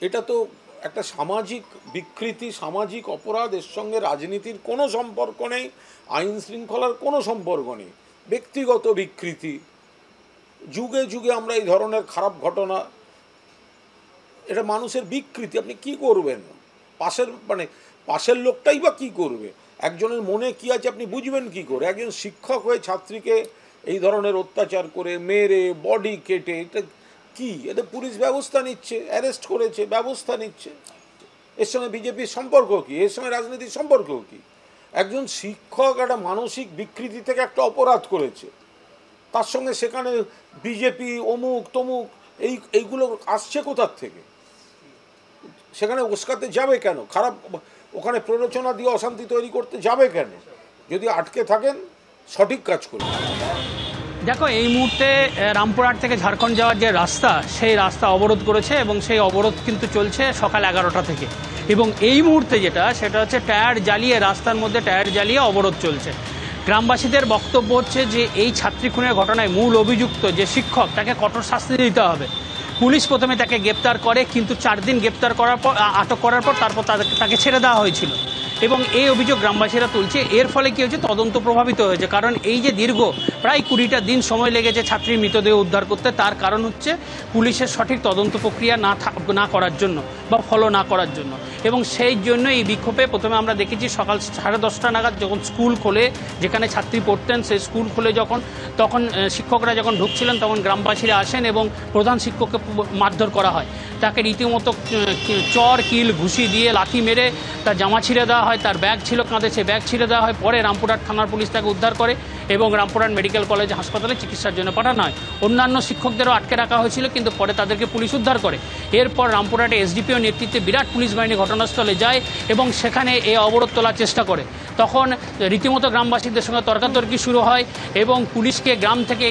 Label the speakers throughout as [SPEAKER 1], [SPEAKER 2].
[SPEAKER 1] এটা তো একটা সামাজিক বিকৃতি, সামাজিক অপরাধ। এর সঙ্গে রাজনীতির কোনো সম্পর্ক নেই, আইন শৃঙ্খলার কোনো সম্পর্ক নেই, ব্যক্তিগত বিকৃতি। যুগে যুগে আমরা এই ধরনের খারাপ ঘটনা, এটা মানুষের বিকৃতি। আপনি কি করবেন? পাশের লোকটাই বা কি করবে? একজনের মনে কি আছে আপনি বুঝবেন কি করে? একজন শিক্ষক হয়ে ছাত্রীকে এই ধরনের অত্যাচার করে, মেরে, বডি কেটে, এটা কি? এতে পুলিশ ব্যবস্থা নিচ্ছে, অ্যারেস্ট করেছে, ব্যবস্থা নিচ্ছে। এর সঙ্গে বিজেপির সম্পর্ক কি? এর সঙ্গে রাজনীতির সম্পর্ক কি? একজন শিক্ষক একটা মানসিক বিকৃতি থেকে একটা অপরাধ করেছে, তার সঙ্গে সেখানে বিজেপি অমুক তমুক এইগুলো আসছে কোথার থেকে? সেখানে উস্কাতে যাবে কেন? খারাপ ওখানে প্ররোচনা দিয়ে অশান্তি তৈরি করতে যাবে কেন? যদি আটকে থাকেন সঠিক কাজ করুন।
[SPEAKER 2] দেখো, এই মুহূর্তে রামপুরহাট থেকে ঝাড়খণ্ড যাওয়ার যে রাস্তা, সেই রাস্তা অবরোধ করেছে এবং সেই অবরোধ কিন্তু চলছে সকাল 11টা থেকে। এবং এই মুহূর্তে সেটা হচ্ছে টায়ার জ্বালিয়ে, রাস্তার মধ্যে টায়ার জ্বালিয়ে অবরোধ চলছে। গ্রামবাসীদের বক্তব্য হচ্ছে যে এই ছাত্রী খুনের ঘটনায় মূল অভিযুক্ত যে শিক্ষক, তাকে কঠোর শাস্তি দিতে হবে। পুলিশ প্রথমে তাকে গ্রেপ্তার করে, কিন্তু 4 দিন আটক করার পর তারপর তাকে ছেড়ে দেওয়া হয়েছিল। এবং এই অভিযোগ গ্রামবাসীরা তুলছে। এর ফলে কী হয়েছে? তদন্ত প্রভাবিত হয়েছে। কারণ এই যে দীর্ঘ প্রায় 20টা দিন সময় লেগেছে ছাত্রীর মৃতদেহ উদ্ধার করতে, তার কারণ হচ্ছে পুলিশের সঠিক তদন্ত প্রক্রিয়া না করার জন্য বা ফলো না করার জন্য। এবং সেই জন্য এই বিক্ষোভে প্রথমে আমরা দেখেছি সকাল 10:30 নাগাদ যখন স্কুল খোলে, যেখানে ছাত্রী পড়তেন, সেই স্কুল খোলে তখন শিক্ষকরা যখন ঢুকছিলেন, তখন গ্রামবাসীরা আসেন এবং প্রধান শিক্ষককে মারধর করা হয়। তাকে রীতিমতো চর, কিল, ঘুষি দিয়ে লাথি মেরে তার জামা ছিঁড়ে দেওয়া হয়, তার ব্যাগ ছিল কাঁধে, সে ব্যাগ ছিঁড়ে দেওয়া হয়। পরে রামপুরহাট থানার পুলিশ তাকে উদ্ধার করে এবং রামপুরহাট মেডিকেল কলেজ হাসপাতালে চিকিৎসার জন্য পাঠানো হয়। অন্যান্য শিক্ষকদেরও আটকে রাখা হয়েছিল, কিন্তু পরে তাদেরকে পুলিশ উদ্ধার করে। এরপর রামপুরহাটে এসডিপিও নেতৃত্বে বিরাট পুলিশ বাহিনী ঘটনাস্থলে যায় এবং সেখানে এই অবরোধ তোলার চেষ্টা করে। তখন রীতিমতো গ্রামবাসীদের সঙ্গে তর্কাতর্কি শুরু হয় এবং পুলিশকে গ্রাম থেকে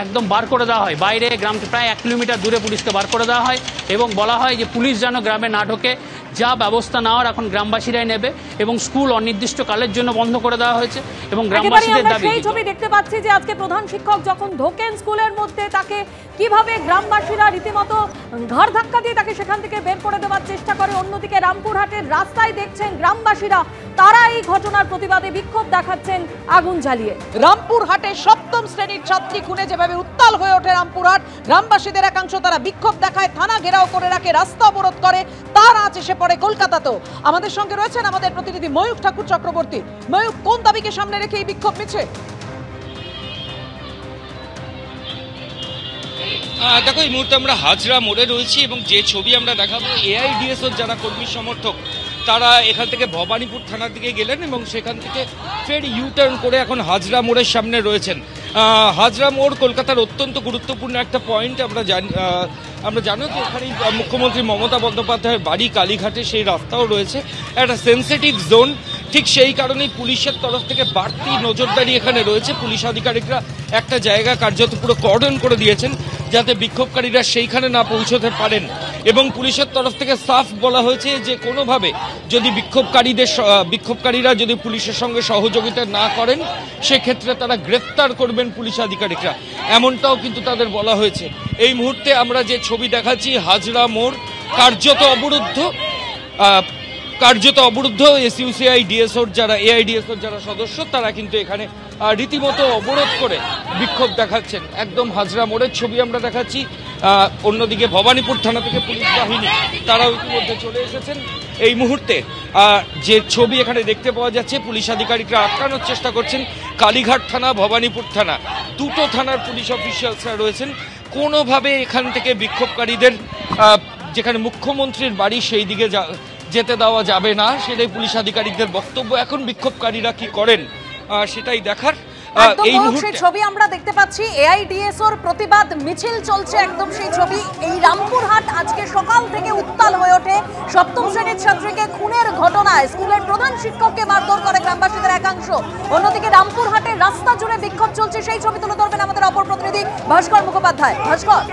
[SPEAKER 2] একদম বার করে দেওয়া হয়। বাইরে গ্রাম প্রায় 1 কিলোমিটার দূরে পুলিশকে বার করে দেওয়া হয় এবং বলা হয় যে পুলিশ যেন গ্রামে না ঢোকে, যা ব্যবস্থা নেওয়ার এখন গ্রামবাসীরাই নেবে। এবং স্কুল অনির্দিষ্টকালের জন্য বন্ধ করে দেওয়া হয়েছে এবং গ্রামবাসীদের দাবি।
[SPEAKER 3] সেই ছবি দেখতে পাচ্ছি যে আজকে প্রধান শিক্ষক যখন ঢোকেন স্কুলের মধ্যে, তাকে কিভাবে গ্রামবাসীরা রীতিমতো ঘাড় ধাক্কা দিয়ে তাকে সেখান থেকে বের করে দেওয়ার চেষ্টা করে। অন্যদিকে রামপুরহাটের রাস্তায় দেখছেন গ্রামবাসীরা, তারা এই ঘটনার প্রতিবাদে বিক্ষোভ দেখাচ্ছেন আগুন জ্বালিয়ে।
[SPEAKER 4] রামপুরহাটে 7ম শ্রেণীর ছাত্রী খুনে যেভাবে উত্তাল হয়ে ওঠে রামপুরহাট, গ্রামবাসীদের একাংশ তারা বিক্ষোভ দেখায়, থানা ঘেরাও করে রাখে, রাস্তা অবরোধ করে। তার আঁচ এসে পড়ে কলকাতাতেও। আমাদের সঙ্গে রয়েছেন আমাদের প্রতিনিধি ময়ূখ ঠাকুর চক্রবর্তী। ময়ূখ, কোন দাবিকে সামনে রেখে এই বিক্ষোভ মিছিল?
[SPEAKER 5] দেখো, এই মুহূর্তে আমরা হাজরা মোড়ে রয়েছি এবং যে ছবি আমরা দেখাবো, এআইডিএসওর যারা কর্মী সমর্থক তারা এখান থেকে ভবানীপুর থানার দিকে গেলেন এবং সেখান থেকে ফের ইউটার্ন করে এখন হাজরা মোড়ের সামনে রয়েছেন। হাজরা মোড় কলকাতার অত্যন্ত গুরুত্বপূর্ণ একটা পয়েন্ট। আমরা জানো যে এখানেই মুখ্যমন্ত্রী মমতা বন্দ্যোপাধ্যায়ের বাড়ি, কালীঘাটে সেই রাস্তাও রয়েছে, একটা সেন্সিটিভ জোন। ঠিক সেই কারণেই পুলিশের তরফ থেকে বাড়তি নজরদারি এখানে রয়েছে। পুলিশ আধিকারিকরা একটা জায়গা কার্যত পুরো কর্ডন করে দিয়েছেন যাতে বিক্ষোভকারীরা সেইখানে না পৌঁছতে পারেন। এবং পুলিশের তরফ থেকে সাফ বলা হয়েছে যে কোনোভাবে যদি বিক্ষোভকারীরা যদি পুলিশের সঙ্গে সহযোগিতা না করেন, সেক্ষেত্রে তারা গ্রেফতার করবেন পুলিশ আধিকারিকরা, এমনটাও কিন্তু তাদের বলা হয়েছে। এই মুহূর্তে আমরা যে ছবি দেখাচ্ছি, হাজরা মোড় কার্যত অবরুদ্ধ। এসইউসিআই ডিএসওর যারা এআইডিএসওর যারা সদস্য, তারা কিন্তু এখানে রীতিমতো অবরোধ করে বিক্ষোভ দেখাচ্ছেন। একদম হাজরা মোড়ের ছবি আমরা দেখাচ্ছি। অন্যদিকে ভবানীপুর থানা থেকে পুলিশ বাহিনী তারাও ইতিমধ্যে চলে এসেছেন। এই মুহূর্তে যে ছবি এখানে দেখতে পাওয়া যাচ্ছে, পুলিশ আধিকারিকরা আটকানোর চেষ্টা করছেন। কালীঘাট থানা, ভবানীপুর থানা, দুটো থানার পুলিশ অফিসিয়ালসরা রয়েছেন। কোনোভাবে এখান থেকে বিক্ষোভকারীদের যেখানে মুখ্যমন্ত্রীর বাড়ি সেই দিকে যেতে দেওয়া যাবে না, সেটাই পুলিশ আধিকারিকদের বক্তব্য। এখন বিক্ষোভকারীরা কি করেন সেটাই দেখার।
[SPEAKER 4] এই মুহূর্তে ছবি আমরা দেখতে পাচ্ছি, এআইডিএসওর প্রতিবাদ মিছিল চলছে, একদম সেই ছবি। এই রামপুরহাট আজকে সকাল থেকে উত্তাল হয়ে ওঠে 7ম শ্রেণীর ছাত্রীকে খুনের ঘটনায়। স্কুলের প্রধান শিক্ষককে মারধর করে গ্রামবাসীদের একাংশ। অন্যদিকে রামপুরহাটের রাস্তা জুড়ে বিক্ষোভ চলছে, সেই ছবি তুলে ধরবেন আমাদের অপর প্রতিনিধি ভাস্কর মুখোপাধ্যায়। ভাস্কর।